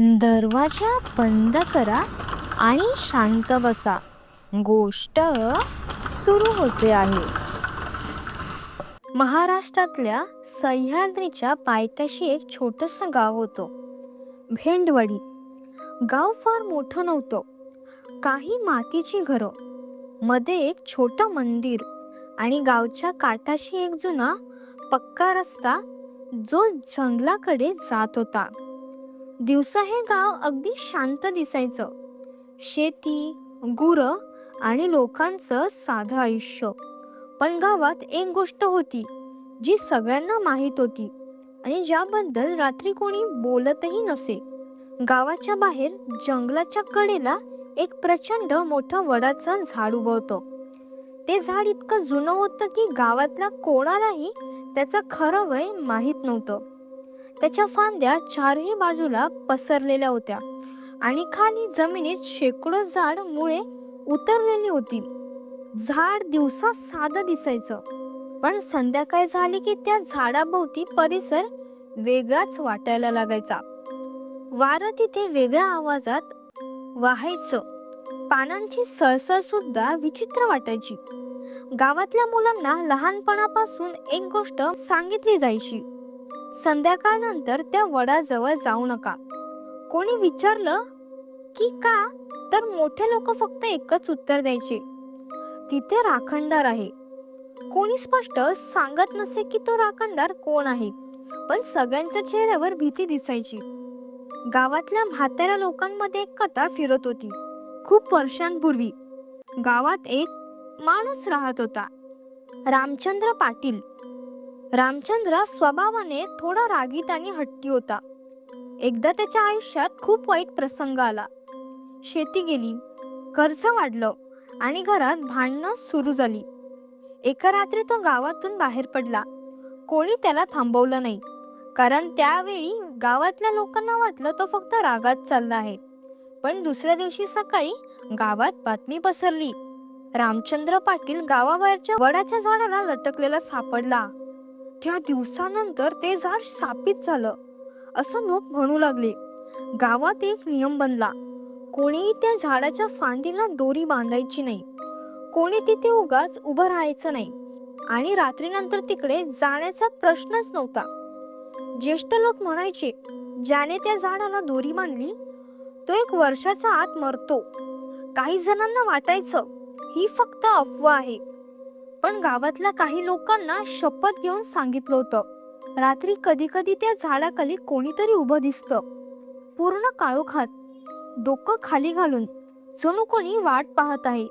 दरवाजा बंद करा आणि शांत बसा. गोष्ट सुरू होते आहे. महाराष्ट्रातल्या सह्याद्रीच्या पायथ्याशी एक छोटंसं गाव होतं, भेंडवडी. गाव फार मोठं नव्हतं. काही मातीची घरं, मध्ये एक छोटं मंदिर आणि गावच्या काठाशी एक जुना पक्का रस्ता जो जंगलाकडे जात होता. दिवसा हे गाव अगदी शांत दिसायचं. शेती, गुरं आणि लोकांचं साधं आयुष्य. पण गावात एक गोष्ट होती जी सगळ्यांना माहीत होती आणि ज्याबद्दल रात्री कोणी बोलतही नसे. गावाच्या बाहेर जंगलाच्या कडेला एक प्रचंड मोठं वडाचं झाड उभं होतं. ते झाड इतकं जुनं होतं की गावातल्या कोणालाही त्याचं खरं वय माहीत नव्हतं. त्याच्या फांद्या चारही बाजूला पसरलेल्या होत्या आणि खाली जमिनीत शेकडो झाड मुळे उतरलेली होती. झाड दिवसा साधं दिसायचं, पण संध्याकाळ झाली की त्या झाडाभोवती परिसर वेगळाच वाटायला लागायचा. वारं तिथे वेगळ्या आवाजात वाहायचं. पानांची सळसळ सुद्धा विचित्र वाटायची. गावातल्या मुलांना लहानपणापासून एक गोष्ट सांगितली जायची, संध्याकाळनंतर त्या वडाजवळ जाऊ नका. कोणी विचारलं की का, तर मोठे लोक फक्त एकच उत्तर द्यायचे, तिथे राखणदार आहे. कोणी स्पष्ट सांगत नसे की तो राखणदार कोण आहे, पण सगळ्यांच्या चेहऱ्यावर भीती दिसायची. गावातल्या म्हाताऱ्या लोकांमध्ये एक कथा फिरत होती. खूप वर्षांपूर्वी गावात एक माणूस राहत होता, रामचंद्र पाटील. रामचंद्र स्वभावाने थोडा रागीट आणि हट्टी होता. एकदा त्याच्या आयुष्यात खूप वाईट प्रसंग आला. शेती गेली, कर्ज वाढलं आणि घरात भांडणं सुरू झाली. एका रात्री तो गावातून बाहेर पडला. कोणी त्याला थांबवलं नाही, कारण त्यावेळी गावातल्या लोकांना वाटलं तो फक्त रागात चालला आहे. पण दुसऱ्या दिवशी सकाळी गावात बातमी पसरली, रामचंद्र पाटील गावाबाहेरच्या वडाच्या झाडाला लटकलेला सापडला. त्या दिवसानंतर ते झाड शापित झालं असं लोक म्हणू लागले. गावात एक नियम बनला, कोणीही त्या झाडाच्या फांदीला दोरी बांधायची नाही, कोणी तिथे उगाच उभं राहायचं नाही आणि रात्रीनंतर तिकडे जाण्याचा प्रश्नच नव्हता. ज्येष्ठ लोक म्हणायचे, ज्याने त्या झाडाला दोरी बांधली तो 1 वर्षाच्या आत मरतो. काही जणांना वाटायचं ही फक्त अफवा आहे, पण गावातल्या काही लोकांना शपथ घेऊन सांगितलं होतं, रात्री कधी कधी त्या झाडाखाली कोणीतरी उभं दिसतं, पूर्ण काळोखात, डोकं खाली घालून, जणू कोणी वाट पाहत आहे.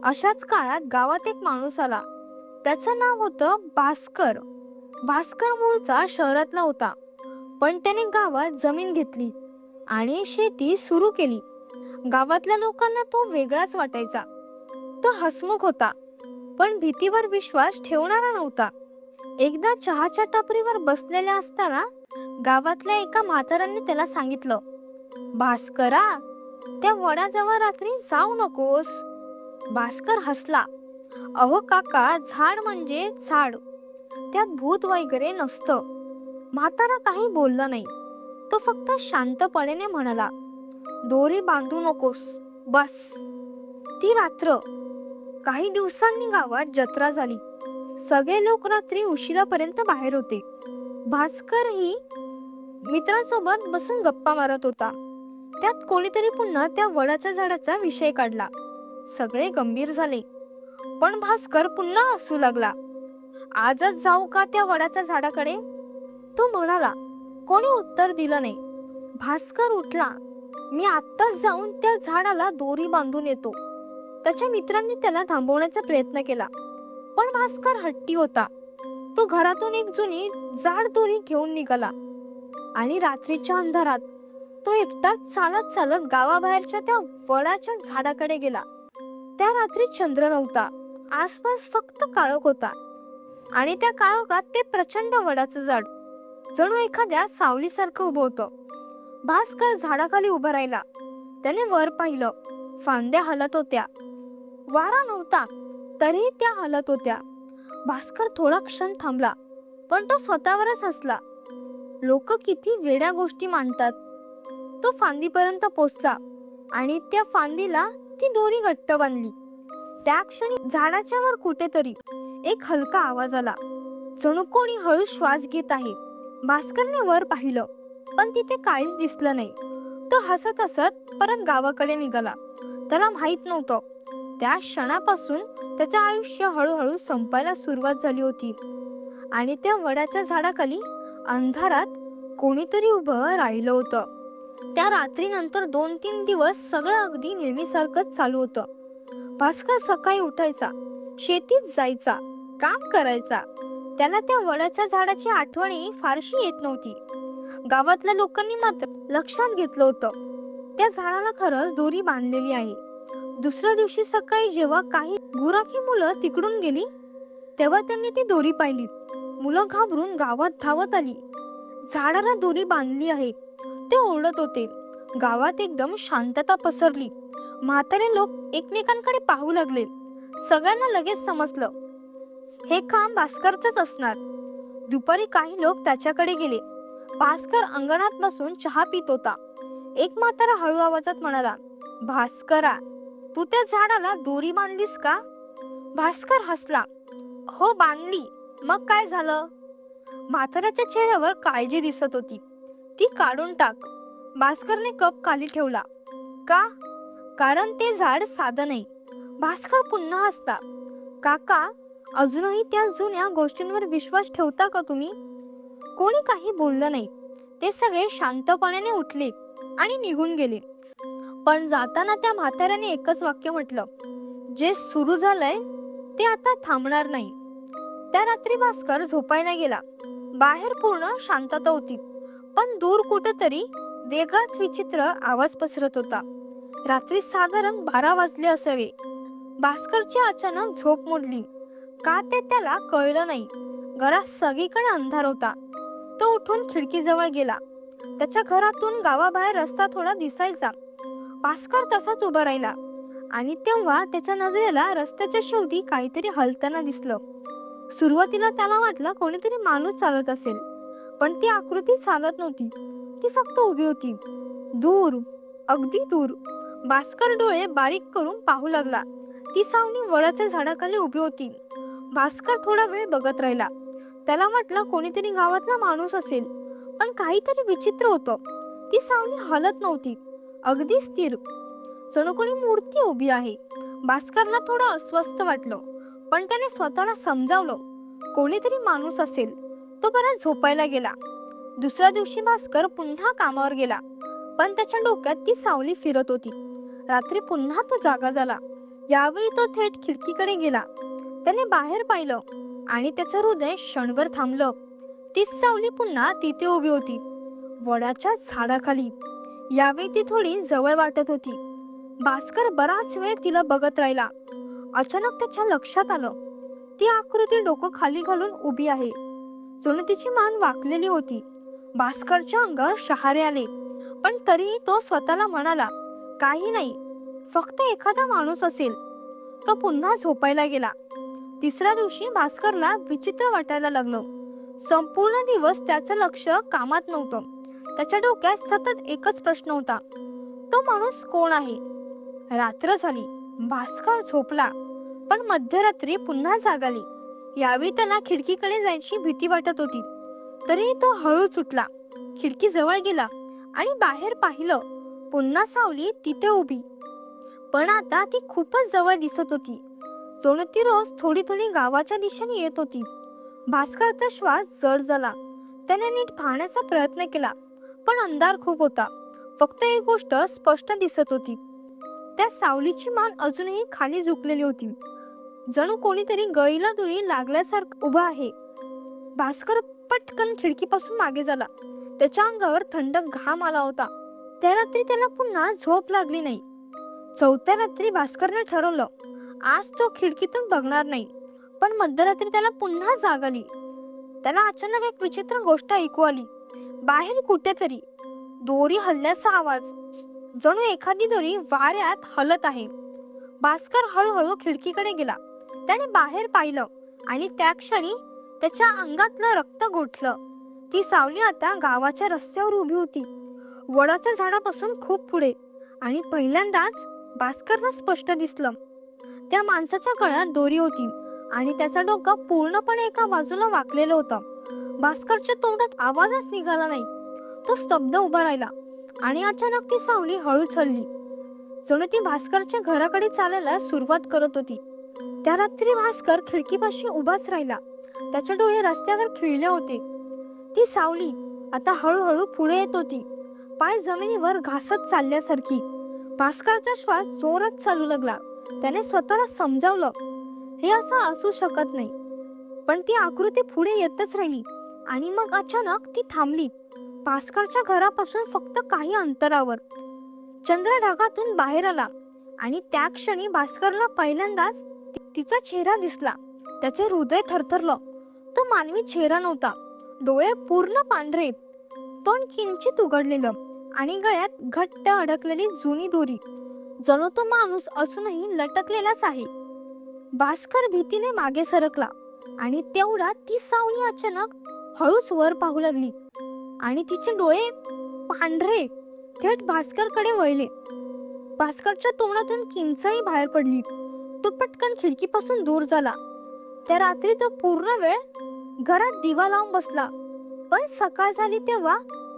अशाच काळात गावात एक माणूस आला. त्याचं नाव होतं भास्कर. भास्कर मूळचा शहरातला होता, पण त्याने गावात जमीन घेतली आणि शेती सुरू केली. गावातल्या लोकांना तो वेगळाच वाटायचा. तो हसमुख होता, पण भीतीवर विश्वास ठेवणारा नव्हता. एकदा चहाच्या टपरीवर बसलेल्या असताना गावातल्या एका म्हाताऱ्याने त्याला सांगितलं, भास्करा, त्या वडाजवळ रात्री जाऊ नकोस. भास्कर हसला, अहो काका, झाड म्हणजे झाड, त्यात भूत वगैरे नसतं. म्हातारा काही बोलला नाही. तो फक्त शांतपणे म्हणाला, दोरी बांधू नकोस, बस. ती रात्र. काही दिवसांनी गावात जत्रा झाली. सगळे लोक रात्री उशिरापर्यंत बाहेर होते. भास्कर ही मित्रांसोबत बसून गप्पा मारत होता. त्यात कोणीतरी पुन्हा त्या वडाच्या झाडाचा विषय काढला. सगळे गंभीर झाले, पण भास्कर पुन्हा हसू लागला. आजच जाऊ का त्या वडाच्या झाडाकडे, तो म्हणाला. कोणी उत्तर दिलं नाही. भास्कर उठला, मी आत्ताच जाऊन त्या झाडाला दोरी बांधून येतो. त्याच्या मित्रांनी त्याला थांबवण्याचा प्रयत्न केला, पण भास्कर हट्टी होता. तो घरातून एक जुनी जाड दोरी घेऊन निघाला आणि रात्रीच्या अंधारात तो एकटाच चालत चालत गावाबाहेरच्या त्या वडाच्या झाडाकडे गेला. त्या रात्री चंद्र नव्हता, आसपास फक्त काळोख होता आणि त्या काळोखात ते प्रचंड वडाचं झाड जणू एखाद्या सावलीसारखं उभं होतं. भास्कर झाडाखाली उभा राहिला. त्याने वर पाहिलं. फांद्या हलत होत्या. वारा नव्हता, तरीही त्या हलत होत्या. भास्कर थोडा क्षण थांबला, पण तो स्वतःवरच हसला. लोक किती वेड्या गोष्टी मांडतात. तो फांदीपर्यंत पोचला आणि त्या फांदीला ती दोरी घट्ट बांधली. त्या क्षणी झाडाच्या वर कुठेतरी एक हलका आवाज आला, जणू कोणी हळू श्वास घेत आहे. भास्करने वर पाहिलं, पण तिथे काहीच दिसलं नाही. तो हसत हसत परत गावाकडे निघाला. त्याला माहित नव्हतं, त्या क्षणापासून त्याचं आयुष्य हळूहळू संपायला सुरुवात झाली होती. आणि त्या वडाच्या झाडाखाली अंधारात कोणीतरी उभं राहिलं होतं. त्या रात्रीनंतर 2-3 दिवस सगळं अगदी नेहमीसारखंच चालू होतं. भास्कर सकाळी उठायचा, शेतीत जायचा, काम करायचा. त्याला त्या वडाच्या झाडाची आठवणही फारशी येत नव्हती. गावातल्या लोकांनी मात्र लक्षात घेतलं होतं, त्या झाडाला खरंच दोरी बांधलेली आहे. दुसऱ्या दिवशी सकाळी जेव्हा काही गुराखी मुलं तिकडून गेली, तेव्हा त्यांनी ती दोरी पाहिली. मुलं घाबरून गावात धावत आली. झाडाला दोरी बांधली आहे, ते ओरडत होते. गावात एकदम शांतता पसरली. म्हातारे लोक एकमेकांकडे पाहू लागले. सगळ्यांना लगेच समजलं, हे काम भास्करचंच असणार. दुपारी काही लोक त्याच्याकडे गेले. भास्कर अंगणात बसून चहा पित होता. एक म्हातारा हळू आवाजात म्हणाला, भास्करा, तू त्या झाडाला दोरी बांधलीस का? भास्कर हसला, हो बांधली. मग काय झालं? म्हाताऱ्याच्या चेहऱ्यावर काळजी दिसत होती. ती काढून टाक. भास्करने कप खाली ठेवला. का? कारण ते झाड साधं नाही. भास्कर पुन्हा हसला. काका, अजूनही त्या जुन्या गोष्टींवर विश्वास ठेवता का तुम्ही? कोणी काही बोललं नाही. ते सगळे शांतपणाने उठले आणि निघून गेले. पण जाताना त्या म्हाताऱ्याने एकच वाक्य म्हटलं, जे सुरू झालंय ते आता थांबणार नाही. त्या रात्री भास्कर झोपायला गेला. बाहेर पूर्ण शांतता होती, पण दूर कुठेतरी वेगळाच विचित्र आवाज पसरत होता. रात्री साधारण 12 वाजले असावे. भास्करची अचानक झोप मोडली. का ते त्याला कळलं नाही. घरात सगळीकडे अंधार होता. तो उठून खिडकीजवळ गेला. त्याच्या घरातून गावाबाहेर रस्ता थोडा दिसायचा. भास्कर तसाच उभा राहिला आणि तेव्हा त्याच्या नजरेला रस्त्याच्या शेवटी काहीतरी हलताना दिसलं. सुरुवातीला त्याला वाटलं कोणीतरी माणूस चालत असेल, पण ती आकृती चालत नव्हती. ती फक्त उभी होती, दूर, अगदी दूर. भास्कर डोळे बारीक करून पाहू लागला. ती सावली वडाच्या झाडाखाली उभी होती. भास्कर थोडा वेळ बघत राहिला. त्याला वाटलं कोणीतरी गावातला माणूस असेल, पण काहीतरी विचित्र होतं. ती सावली हलत नव्हती, अगदी स्थिर, जणू कोणी मूर्ती उभी आहे. भास्करला थोडं अस्वस्थ वाटलं, पण त्याने स्वतःला समजावलं, कोणीतरी माणूस असेल. तो परत झोपायला गेला. दुसऱ्या दिवशी भास्कर पुन्हा कामावर गेला, पण त्याच्या डोक्यात ती सावली फिरत होती. रात्री पुन्हा तो जागा झाला. यावेळी तो थेट खिडकीकडे गेला. त्याने बाहेर पाहिलं आणि त्याचं हृदय क्षणभर थांबलं. तीच सावली पुन्हा तिथे उभी होती, वडाच्या झाडाखाली. यावेळी ती थोडी जवळ वाटत होती. भास्कर बराच वेळ तिला बघत राहिला. अचानक त्याच्या लक्षात आलं, ती आकृती डोकं खाली घालून उभी आहे, जणू तिची मान वाकलेली होती. भास्करच्या अंगावर शहारे आले, पण तरीही तो स्वतःला म्हणाला, काही नाही, फक्त एखादा माणूस असेल. तो पुन्हा झोपायला गेला. तिसऱ्या दिवशी भास्करला विचित्र वाटायला लागलं. संपूर्ण दिवस त्याचं लक्ष कामात नव्हतं. त्याच्या डोक्यात सतत एकच प्रश्न होता, तो माणूस कोण आहे? रात्र झाली. भास्कर झोपला, पण मध्यरात्री पुन्हा जाग आली. यावेळी त्याला खिडकीकडे जायची भीती वाटत होती. तरी तो हळूच उठला, खिडकी जवळ गेला आणि बाहेर पाहिलं. पुन्हा सावली तिथे उभी, पण आता ती खूपच जवळ दिसत होती, जणू ती रोज थोडी थोडी गावाच्या दिशेने येत होती. भास्करचा श्वास जड झाला. त्याने नीट पाहण्याचा प्रयत्न केला, पण अंधार खूप होता. फक्त एक गोष्ट स्पष्ट दिसत होती, त्या सावलीची मान अजूनही खाली झुकलेली होती, जणू कोणीतरी गळीला दुरी लागल्यासारखं उभा आहे. भास्कर पटकन खिडकीपासून मागे झाला. त्याच्या अंगावर थंड घाम आला होता. त्या रात्री त्याला पुन्हा झोप लागली नाही. चौथ्या रात्री भास्करने ठरवलं, आज तो खिडकीतून बघणार नाही. पण मध्यरात्री त्याला पुन्हा जाग आली. त्याला अचानक एक विचित्र गोष्ट ऐकू आली. बाहेर कुठेतरी दोरी हलल्याचा आवाज, जणू एखादी दोरी वाऱ्यात हलत आहे. भास्कर हळूहळू खिडकीकडे गेला. त्याने बाहेर पाहिलं आणि त्या क्षणी त्याच्या अंगातलं रक्त गोठलं. ती सावली आता गावाच्या रस्त्यावर उभी होती. वडाच्या झाडापासून खूप पुढे. आणि पहिल्यांदाच भास्करला स्पष्ट दिसलं. त्या माणसाच्या गळ्यात दोरी होती आणि त्याचं डोकं पूर्णपणे एका बाजूला वाकलेलं होतं. भास्करच्या तोंडात आवाजच निघाला नाही. तो स्तब्ध उभा राहिला आणि अचानक ती सावली हळूच हलली, जणू ती भास्करच्या घराकडे चालायला सुरुवात करत होती. त्या रात्री भास्कर खिडकीपाशी उभाच राहिला. त्याचे डोळे रस्त्यावर खिळले होते. ती सावली आता हळूहळू पुढे येत होती, पाय जमिनीवर घासत चालल्यासारखी. भास्करचा श्वास जोरात चालू लागला. त्याने स्वतःला समजावलं, हे असं असू शकत नाही. पण ती आकृती पुढे येतच राहिली आणि मग अचानक ती थांबली. भास्करच्या घरापासून फक्त काही अंतरावर. चंद्र ढगातून बाहेर आला आणि त्या क्षणी भास्करला पहिल्यांदाच तिचा चेहरा दिसला. त्याचे हृदय थरथरलं. तो मानवी चेहरा नव्हता. डोळे पूर्ण पांढरे, तोंड किंचित उघडलेलं आणि गळ्यात घट्ट अडकलेली जुनी दोरी, जणू तो माणूस असूनही लटकलेलाच आहे. भास्कर भीतीने मागे सरकला आणि तेवढ्यात ती सावली अचानक हळूच वर पाहू लागली आणि तिचे डोळे पांढरे थेट भास्करकडे वळले. भास्करच्या तोंडातून किंचाळी बाहेर पडली. तो पटकन खिडकीपासून दूर झाला. त्या रात्री तो पूर्ण वेळ घरात दिवा लावून बसला. पण सकाळ झाली तेव्हा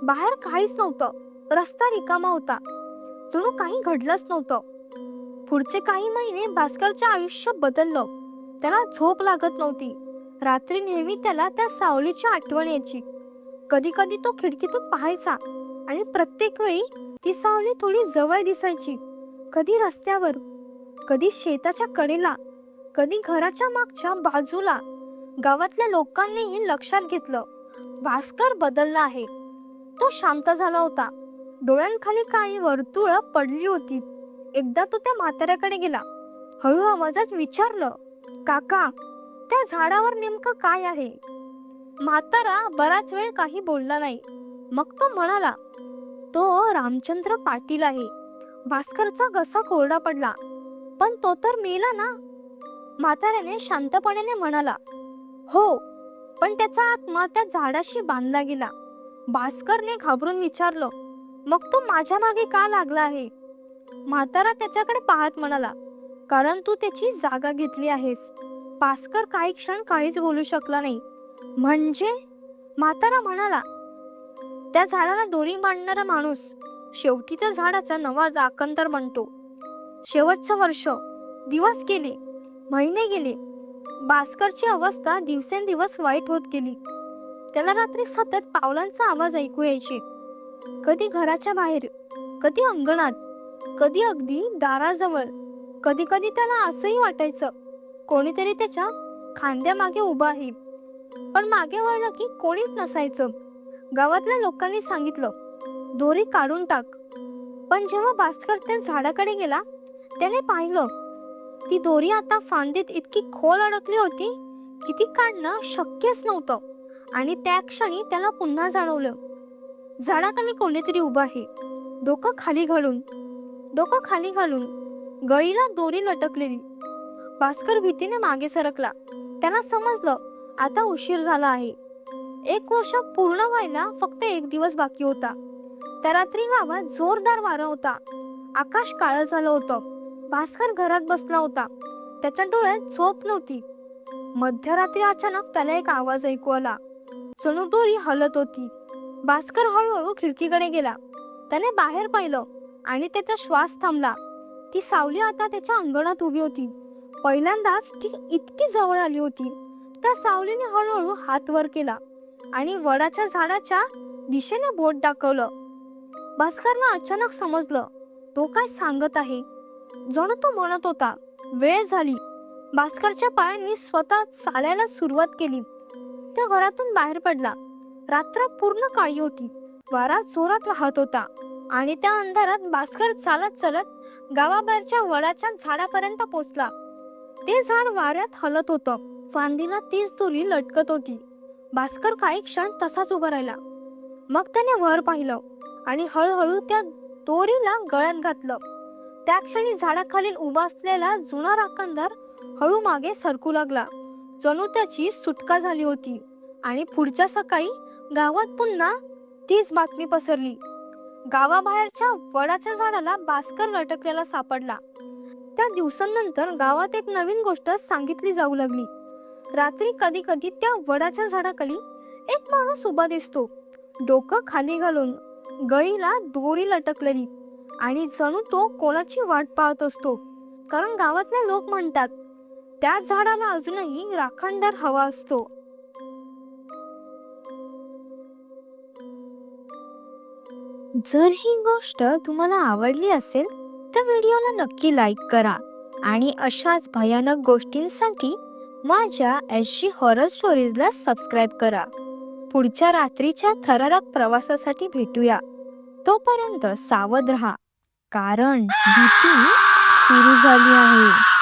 बाहेर काहीच नव्हतं. रस्ता रिकामा होता, जणू काही घडलंच नव्हतं. पुढचे काही महिने भास्करचे आयुष्य बदललं. त्याला झोप लागत नव्हती. रात्री नेहमी त्याला त्या सावलीची आठवण यायची. कधी कधी तो खिडकीतून पाहायचा आणि प्रत्येक वेळी ती सावली थोडी जवळ दिसायची. कधी रस्त्यावर, कधी शेताच्या कडेला, कधी घराच्या मागच्या बाजूला. गावातल्या लोकांनीही लक्षात घेतलं, भास्कर बदलला आहे. तो शांत झाला होता. डोळ्यांखाली काही वर्तुळं पडली होती. एकदा तो त्या म्हाताऱ्याकडे गेला. हळू आवाजात विचारलं, काका, त्या झाडावर नेमकं काय आहे? म्हातारा बराच वेळ काही बोलला नाही. मग तो म्हणाला, तो रामचंद्र पाटील आहे. भास्करचा घसा कोरडा पडला. पण तो तर मेला ना? म्हाताऱ्याने शांतपणे म्हणाला, हो, पण त्याचा आत्मा त्या झाडाशी बांधला गेला. भास्करने घाबरून विचारलं, मग तो माझ्या मागे का लागला आहे? म्हातारा त्याच्याकडे पाहत म्हणाला, कारण तू त्याची जागा घेतली आहेस. भास्कर काही क्षण काहीच बोलू शकला नाही. म्हणजे? म्हातारा म्हणाला, त्या झाडाला दोरी बांधणारा माणूस शेवटी त्या झाडाचा नवा जाकंतर बनतो. शेवटचं वर्ष, दिवस गेले, महिने गेले. भास्करची अवस्था दिवसेंदिवस वाईट होत गेली. त्याला रात्री सतत पावलांचा आवाज ऐकू यायचे. कधी घराच्या बाहेर, कधी अंगणात, कधी अगदी दाराजवळ. कधी कधी त्याला असंही वाटायचं, कोणीतरी त्याच्या खांद्यामागे उभं आहे. पण मागे वळलं की कोणीच नसायचं. गावातल्या लोकांनी सांगितलं, दोरी काढून टाक. पण जेव्हा भास्कर त्या झाडाकडे गेला, त्याने पाहिलं, ती दोरी आता फांदीत इतकी खोल अडकली होती की ती काढणं शक्यच नव्हतं. आणि त्या क्षणी त्याला पुन्हा जाणवलं, झाडाखाली कोणीतरी उभं आहे. डोकं खाली घालून गळीला दोरी लटकलेली. भास्कर भीतीने मागे सरकला. त्याला समजलं, आता उशीर झाला आहे. 1 वर्ष पूर्ण व्हायला फक्त 1 दिवस बाकी होता. त्या रात्री गावात जोरदार वारा होता. आकाश काळं झालं होतं. भास्कर घरात बसला होता. त्याच्या डोळ्यात झोप नव्हती. मध्यरात्री अचानक त्याला एक आवाज ऐकू आला. जणू दोरी हलत होती. भास्कर हळूहळू खिडकीकडे गेला. त्याने बाहेर पाहिलं आणि त्याचा श्वास थांबला. ती सावली आता त्याच्या अंगणात उभी होती. पहिल्यांदाच ती इतकी जवळ आली होती. त्या सावलीने हळूहळू हात वर केला आणि वडाच्या झाडाच्या दिशेने बोट दाखवलं. भास्करला अचानक समजलं, तो काय सांगत आहे. जणू तो म्हणत होता, वेळ झाली. भास्करच्या पायांनी स्वतः चालायला सुरुवात केली. तो घरातून बाहेर पडला. रात्र पूर्ण काळी होती. वारा जोरात वाहत होता आणि त्या अंधारात भास्कर चालत चालत गावाबाहेरच्या वडाच्या झाडापर्यंत पोचला. ते झाड वाऱ्यात हलत होतं. फांदीला तीच दोरी लटकत होती. भास्कर काही क्षण तसाच उभा राहिला. मग त्याने वर पाहिलं आणि हळूहळू त्या दोरीला गळ्यात घातलं. त्या क्षणी झाडाखाली उभा असलेला जुना राखणदार हळू मागे सरकू लागला. जणू त्याची सुटका झाली होती. आणि पुढच्या सकाळी गावात पुन्हा तीच बातमी पसरली. गावाबाहेरच्या वडाच्या झाडाला भास्कर लटकलेला सापडला. त्या दिवसांनंतर गावात एक नवीन गोष्ट सांगितली जाऊ लागली. रात्री कधी कधी त्या वडाच्या झाडाखाली एक माणूस उभा दिसतो, डोकं खाली घालून, गळीला दोरी लटकलेली, आणि जणू तो कोणाची वाट पाहत असतो. कारण गावातले लोक म्हणतात त्या झाडाला अजूनही राखणदार हवा असतो. जर ही गोष्ट तुम्हाला आवडली असेल तर व्हिडिओला नक्की लाईक करा आणि अशाच भयानक गोष्टींसाठी माझ्या SG हॉरर स्टोरीजला सबस्क्राईब करा. पुढच्या रात्रीच्या थरारक प्रवासासाठी भेटूया. तोपर्यंत सावध रहा, कारण भीती सुरू झाली आहे.